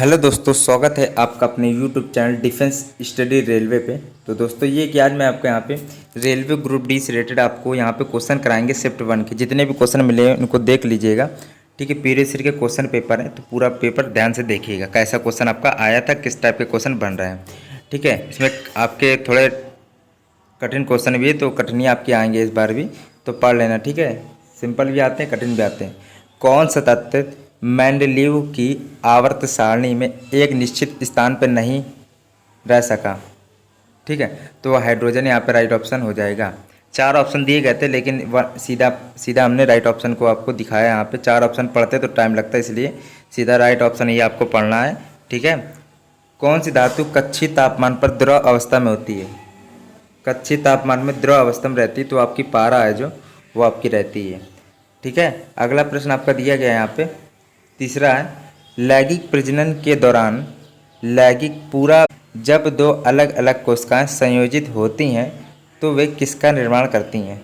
Hello दोस्तों, स्वागत है आपका अपने YouTube channel defence study railway पे। तो दोस्तों ये कि आज मैं आपको यहाँ पे रेलवे ग्रुप डी से रिलेटेड आपको यहाँ पे क्वेश्चन कराएंगे। शिफ्ट 1 के जितने भी क्वेश्चन मिले हैं उनको देख लीजिएगा। ठीक है, प्रीवियस ईयर के क्वेश्चन पेपर है तो पूरा पेपर ध्यान से देखिएगा कैसा क्वेश्चन आपका आया था, किस टाइप के क्वेश्चन बन रहे हैं। ठीक है, इसमें आपके थोड़े कठिन क्वेश्चन भी है तो कठिन आपके आएंगे इस बार भी, तो पढ़ लेना। ठीक है, सिंपल भी आते हैं, कठिन भी आते हैं। कौन सा तत्व मेंडलीव की आवर्त सारणी में एक निश्चित स्थान पर नहीं रह सका? ठीक है, तो वह हाइड्रोजन यहाँ पे राइट ऑप्शन हो जाएगा। 4 ऑप्शन दिए गए थे लेकिन सीधा सीधा हमने राइट ऑप्शन को आपको दिखाया। यहाँ पे 4 ऑप्शन पढ़ते तो टाइम लगता है, इसलिए सीधा राइट ऑप्शन ये आपको पढ़ना है। ठीक है, कौन सी धातु कक्षीय तापमान पर द्रव अवस्था में होती है? कक्षीय तापमान में द्रव अवस्था में रहती है तो आपकी पारा है जो वो आपकी रहती है। ठीक है, अगला प्रश्न आपका दिया गया है यहाँ पे, तीसरा है, लैंगिक प्रजनन के दौरान लैंगिक पूरा जब दो अलग अलग कोशिकाएं संयोजित होती हैं तो वे किसका निर्माण करती हैं?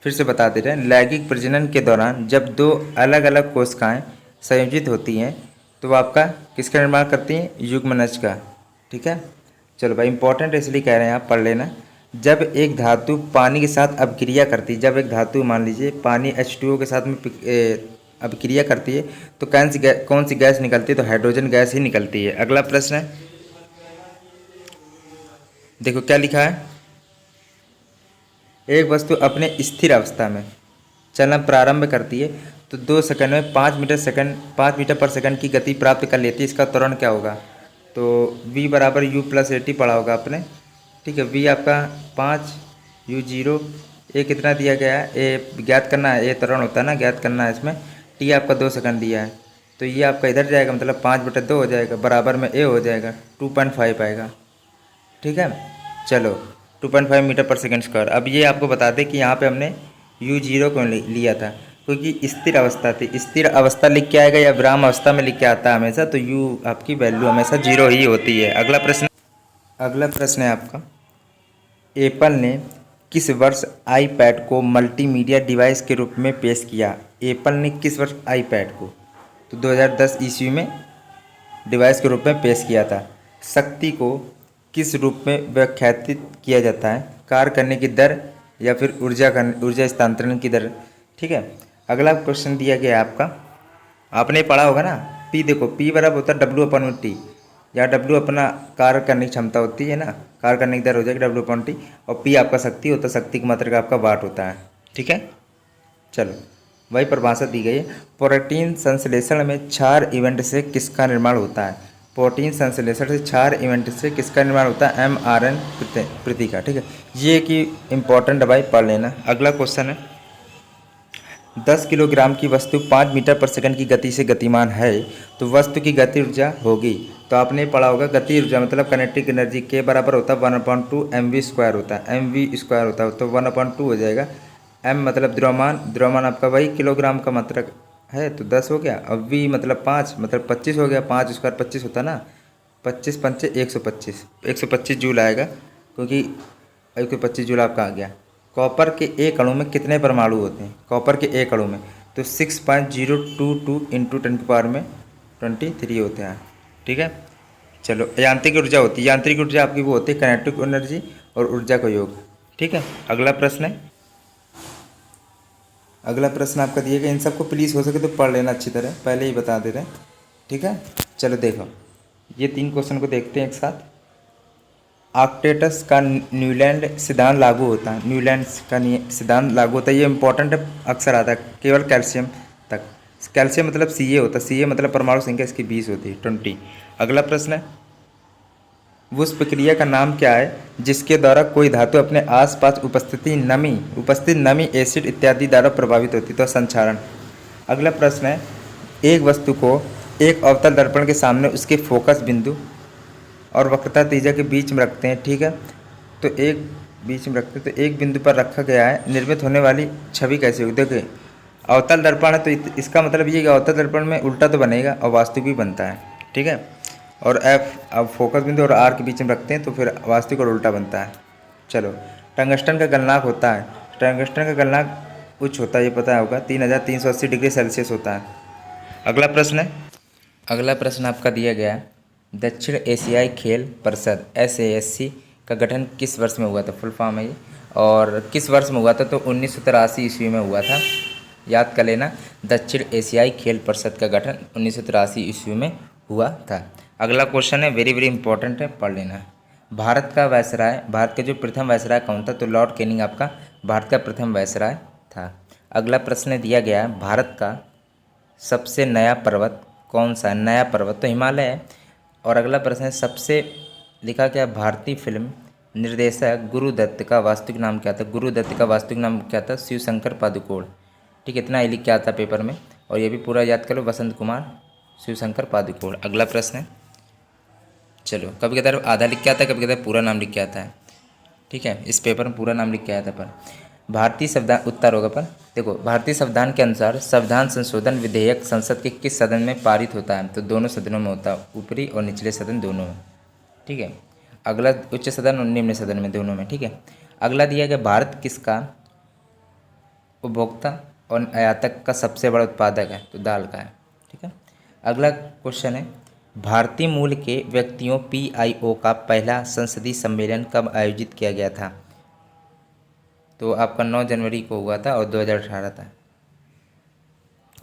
फिर से बता दे रहे हैं, लैंगिक प्रजनन के दौरान जब दो अलग अलग कोशिकाएं संयोजित होती हैं तो वो आपका किसका निर्माण करती हैं? युग्मनज का। ठीक है, चलो भाई इंपॉर्टेंट है इसलिए कह रहे हैं, आप पढ़ लेना। जब एक धातु पानी के साथ अभिक्रिया करती है, जब एक धातु मान लीजिए पानी H2O के साथ में अभिक्रिया करती है तो कौन सी गैस निकलती है? तो हाइड्रोजन गैस ही निकलती है। अगला प्रश्न है, देखो क्या लिखा है, एक वस्तु अपने स्थिर अवस्था में चलना प्रारंभ करती है तो 2 सेकंड में 5 मीटर पर सेकंड की गति प्राप्त कर लेती है। इसका त्वरण क्या होगा? तो v बराबर u प्लस ए टी पढ़ा होगा आपने। ठीक है, v आपका 5 u 0, ए कितना दिया गया है, ए ज्ञात करना है, ए त्वरण होता है ना, ज्ञात करना है। इसमें t आपका 2 सेकंड दिया है तो ये आपका इधर जाएगा, मतलब 5/2 हो जाएगा, बराबर में a हो जाएगा, 2.5 आएगा। ठीक है, चलो 2.5 मीटर पर सेकंड स्क्वायर। अब ये आपको बता दें कि यहाँ पे हमने u0 क्यों लिया था, क्योंकि स्थिर अवस्था थी। स्थिर अवस्था लिख के आएगा या विराम अवस्था में लिख के आता है हमेशा, तो u आपकी वैल्यू हमेशा 0 ही होती है। अगला प्रश्न है आपका, एप्पल ने किस वर्ष आईपैड को मल्टीमीडिया डिवाइस के रूप में पेश किया? एप्पल ने किस वर्ष आईपैड को? तो 2010 ईस्वी में डिवाइस के रूप में पेश किया था। शक्ति को किस रूप में व्याख्यायित किया जाता है? कार्य करने की दर या फिर ऊर्जा स्थानांतरण की दर। ठीक है, अगला क्वेश्चन दिया गया है आपका, आपने पढ़ा होगा ना, पी देखो, पी बराबर होता है W/T, या W अपना कार्य करने की क्षमता होती है ना, कार्य करने की दर हो जाएगी W/T, और पी आपका शक्ति होता है, शक्ति की मात्रा का आपका वाट होता है। ठीक है, चलो वही परिभाषा दी गई है। प्रोटीन संश्लेषण में क्षार इवेंट से किसका निर्माण होता है? प्रोटीन संश्लेषण से क्षार इवेंट से किसका निर्माण होता है? mRNA प्रति का। ठीक है, ये कि इम्पोर्टेंट भाई पढ़ लेना। अगला क्वेश्चन है, 10 किलोग्राम की वस्तु 5 मीटर पर सेकंड की गति से गतिमान है तो वस्तु की गति ऊर्जा होगी। तो आपने पढ़ा होगा गति ऊर्जा मतलब काइनेटिक एनर्जी के बराबर होता है 1/2 mv² होता है, mv² होता है तो 1/2 हो जाएगा। m मतलब द्रव्यमान आपका वही किलोग्राम का मात्रा है तो 10 हो गया, और v मतलब 5 मतलब 25 हो गया, 5² 25 होता है ना, 25 पंचे 125 जूल आएगा, क्योंकि 125 जूल आपका आ गया। कॉपर के एक अणु में कितने परमाणु होते हैं? कॉपर के एक अणु में तो 6.022 इंटू 10⁻23 होते हैं। ठीक है, चलो यांत्रिक ऊर्जा होती है, यांत्रिक ऊर्जा आपकी वो होती है काइनेटिक एनर्जी और ऊर्जा का योग। ठीक है, अगला प्रश्न है, अगला प्रश्न आपका दिया गया, इन सबको प्लीज़ हो सके तो पढ़ लेना अच्छी तरह, पहले ही बता दे रहे हैं। ठीक है, चलो देखो ये 3 क्वेश्चन को देखते हैं एक साथ। आर्कटेटस का न्यूलैंड सिद्धांत लागू होता है, न्यूलैंड का सिद्धांत लागू होता है, ये इंपॉर्टेंट है, अक्सर आता है केवल कैल्शियम तक। कैल्शियम मतलब Ca होता है, Ca मतलब परमाणु संख्या इसकी 20 होती है, 20। अगला प्रश्न है, उस प्रक्रिया का नाम क्या है जिसके द्वारा कोई धातु अपने आसपास उपस्थित नमी एसिड इत्यादि द्वारा प्रभावित होती है? तो संक्षारण। अगला प्रश्न है, एक वस्तु को एक अवतल दर्पण के सामने उसके फोकस बिंदु और वक्रता त्रिज्या के बीच में रखते हैं। ठीक है, तो एक बिंदु पर रखा गया है, निर्मित होने वाली छवि कैसी होगी? देखिए अवतल दर्पण है तो इसका मतलब ये कि अवतल दर्पण में उल्टा तो बनेगा और वास्तविक भी बनता है। ठीक है, और एफ अब फोकस बिंदु और आर के बीच में रखते हैं तो फिर वास्तविक और उल्टा बनता है। चलो, टंगस्टन का गलनांक होता है, टंगस्टन का गलनांक उच्च होता है, ये पता होगा, 3380 डिग्री सेल्सियस होता है। अगला प्रश्न है, अगला प्रश्न आपका दिया गया है, दक्षिण एशियाई खेल परिषद SASC का गठन किस वर्ष में हुआ था? फुल फॉर्म है ये। और किस वर्ष में हुआ था? तो 1983 ईस्वी में हुआ था। याद कर लेना, दक्षिण एशियाई खेल परिषद का गठन 1983 ईस्वी में हुआ था। अगला क्वेश्चन है, वेरी वेरी इंपॉर्टेंट है, पढ़ लेना। भारत का वायसराय, भारत के जो प्रथम वायसराय कौन था? तो लॉर्ड कैनिंग आपका भारत का प्रथम वायसराय था। अगला प्रश्न दिया गया है, भारत का सबसे नया पर्वत कौन सा है? नया पर्वत तो हिमालय है। और अगला प्रश्न है, सबसे लिखा क्या, भारतीय फिल्म निर्देशक गुरुदत्त का वास्तविक नाम क्या था? गुरुदत्त का वास्तविक नाम क्या था? शिव शंकर पादुकोण। ठीक है, इतना ही लिख के आता पेपर में, और ये भी पूरा याद करो, वसंत कुमार शिव शंकर पादुकोण। अगला प्रश्न है, चलो, कभी कहता है आधा लिख के आता है, कभी कहता है पूरा नाम लिख के आता है। ठीक है, इस पेपर में पूरा नाम लिख के आया था। पर भारतीय संविधान, उत्तर होगा पर देखो, भारतीय संविधान के अनुसार संविधान संशोधन विधेयक संसद के किस सदन में पारित होता है? तो दोनों सदनों में होता है, ऊपरी और निचले सदन दोनों में। ठीक है, अगला उच्च सदन और निम्न सदन में, दोनों में। ठीक है, अगला दिया गया, भारत किसका उपभोक्ता और आयातक का सबसे बड़ा उत्पादक है? तो दाल का है। ठीक है, अगला क्वेश्चन है, भारतीय मूल के व्यक्तियों PIO का पहला संसदीय सम्मेलन कब आयोजित किया गया था? तो आपका 9 जनवरी को हुआ था और 2018 था।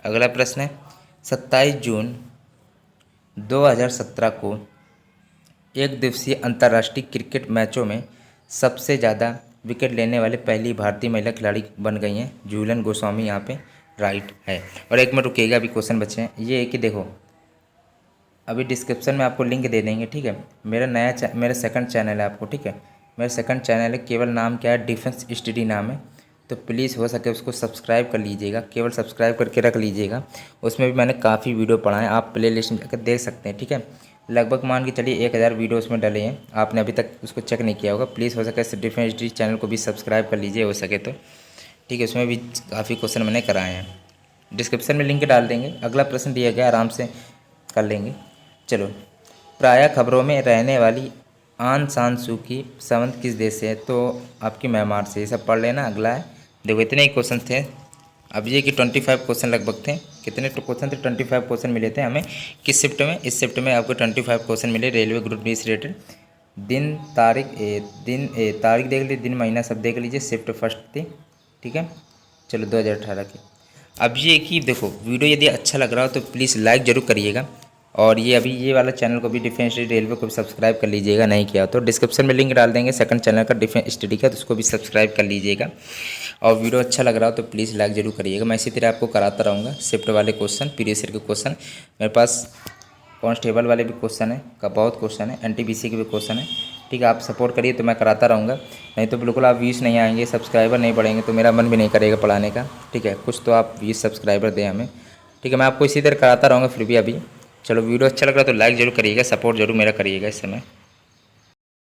अगला प्रश्न है, 27 जून 2017 को एक दिवसीय अंतर्राष्ट्रीय क्रिकेट मैचों में सबसे ज़्यादा विकेट लेने वाले पहली भारतीय महिला खिलाड़ी बन गई हैं झूलन गोस्वामी, यहाँ पे राइट है। और एक मिनट रुकेगा, अभी क्वेश्चन बचे हैं। ये है कि देखो, अभी डिस्क्रिप्शन में आपको लिंक दे देंगे। ठीक है, मेरा सेकंड चैनल है आपको, ठीक है, मेरा सेकंड चैनल है, केवल नाम क्या है, डिफेंस स्टडी नाम है। तो प्लीज़ हो सके उसको सब्सक्राइब कर लीजिएगा, केवल सब्सक्राइब करके रख लीजिएगा। उसमें भी मैंने काफ़ी वीडियो पढ़ाए, आप प्ले लिस्ट में जाकर देख सकते हैं। ठीक है, लगभग मान के चलिए 1000 वीडियो उसमें डले हैं, आपने अभी तक उसको चेक नहीं किया होगा। प्लीज़ हो सके डिफेंस स्टडी चैनल को भी सब्सक्राइब कर लीजिए हो सके तो। ठीक है, उसमें भी काफ़ी क्वेश्चन मैंने कराए हैं, डिस्क्रिप्शन में लिंक डाल देंगे। अगला प्रश्न दिया गया, आराम से कर लेंगे। चलो, प्रायः खबरों में रहने वाली आन सान सू की संबंध किस देश से है? तो आपकी म्यांमार से। ये सब पढ़ लेना। अगला है, देखो इतने ही क्वेश्चन थे। अब ये कि 25 क्वेश्चन लगभग थे। कितने क्वेश्चन थे? 25 क्वेश्चन मिले थे हमें। किस शिफ्ट में? इस शिफ्ट में आपको 25 क्वेश्चन मिले रेलवे ग्रुप डी से रिलेटेड। दिन तारीख तारीख देख लीजिए, दिन महीना सब देख लीजिए। शिफ्ट फर्स्ट थी। ठीक है, चलो 2018 की। अब ये कि देखो, वीडियो यदि अच्छा लग रहा हो तो प्लीज़ लाइक ज़रूर करिएगा, और ये अभी ये वाला चैनल को भी, डिफेंस स्टडी रेलवे को भी सब्सक्राइब कर लीजिएगा, नहीं किया तो डिस्क्रिप्शन में लिंक डाल देंगे सेकंड चैनल का डिफेंस स्टडी का, तो उसको भी सब्सक्राइब कर लीजिएगा। और वीडियो अच्छा लग रहा हो तो प्लीज़ लाइक ज़रूर करिएगा। मैं इसी तरह आपको कराता रहूँगा शिफ्ट वाले क्वेश्चन, प्रीवियस ईयर के क्वेश्चन। मेरे पास कांस्टेबल वाले भी क्वेश्चन है, का बहुत क्वेश्चन है, NTPC के भी क्वेश्चन है। ठीक है, आप सपोर्ट करिए तो मैं कराता रहूँगा, नहीं तो बिल्कुल आप व्यूज़ नहीं आएंगे, सब्सक्राइबर नहीं बढ़ेंगे तो मेरा मन भी नहीं करेगा पढ़ाने का। ठीक है, कुछ तो आप व्यूज़ सब्सक्राइबर दें हमें। ठीक है, मैं आपको इसी तरह कराता रहूँगा फिर भी अभी। चलो, वीडियो अच्छा लग रहा है तो लाइक ज़रूर करिएगा, सपोर्ट जरूर मेरा करिएगा इस समय।